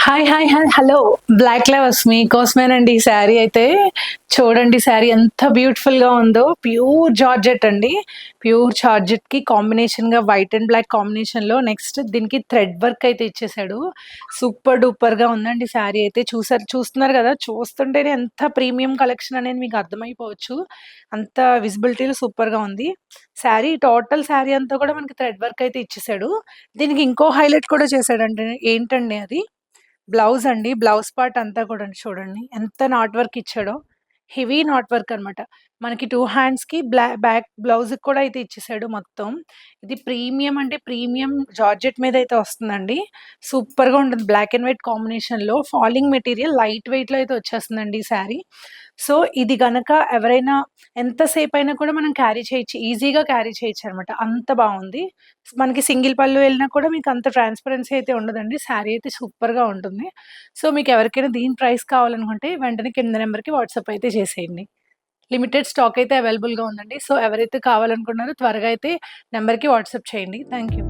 Hi! Hi! Hi! Hello! Black lovers మీకోసమేనండి ఈ శారీ అయితే. చూడండి శారీ ఎంత బ్యూటిఫుల్‌గా ఉందో. ప్యూర్ జార్జెట్ అండి. ప్యూర్ జార్జెట్‌కి కాంబినేషన్‌గా వైట్ అండ్ బ్లాక్ కాంబినేషన్‌లో నెక్స్ట్ దీనికి థ్రెడ్ వర్క్ అయితే ఇచ్చేసాడు. సూపర్ డూపర్‌గా ఉందండి శారీ అయితే. చూస్తున్నారు గదా! చూస్తుంటేనే ఎంత ప్రీమియం కలెక్షన్ అనేది మీకు అర్థమైపోవచ్చు. అంత విజిబిలిటీలో సూపర్‌గా ఉంది. టోటల్ శారీ అంతా కూడా మనకి థ్రెడ్ వర్క్ అయితే ఇచ్చేసాడు. దీనికి ఇంకో హైలైట్ కూడా చేసాడంటే ఏంటండి అది? బ్లౌజ్ అండి. బ్లౌజ్ పార్ట్ అంతా కూడాను చూడండి. ఎంత నాట్ వర్క్ ఇచ్చాడో. హెవీ నాట్ వర్క్ అనమాట. మనకి 2 హ్యాండ్స్‌కి బ్యాక్ బ్లౌజ్‌కి కూడా అయితే ఇచ్చేసాడు మొత్తం. ఇది ప్రీమియం అంటే ప్రీమియం జార్జెట్ మీదయితే వస్తుందండి. సూపర్‌గా ఉంటుంది. బ్లాక్ అండ్ వైట్ కాంబినేషన్‌లో ఫాలింగ్ మెటీరియల్ లైట్ వెయిట్‌లో అయితే వచ్చేస్తుందండి ఈ శారీ. సో, ఇది గనక ఎవరైనా ఎంత సేపయినా కూడా మనం క్యారీ చేయొచ్చు. ఈజీగా క్యారీ చేయొచ్చనమాట. అంత బావుంది. మనకి సింగిల్ పళ్ళు వెళ్ళినా కూడా మీకు అంత ట్రాన్స్‌పరెన్సీ అయితే ఉండదండి. శారీ అయితే సూపర్‌గా ఉంటుంది. సో, మీకెవరికైనా దీని ప్రైస్ కావాలనుకుంటే వెంటనే కింద నంబర్‌కి వాట్సాప్ అయితే చేసేయండి. లిమిటెడ్ స్టాక్ అయితే అవైలబుల్‌గా ఉందండి. సో, ఎవరైతే కావాలనుకుంటున్నారో త్వరగా అయితే నంబర్‌కి వాట్సాప్ చేయండి. Thank you.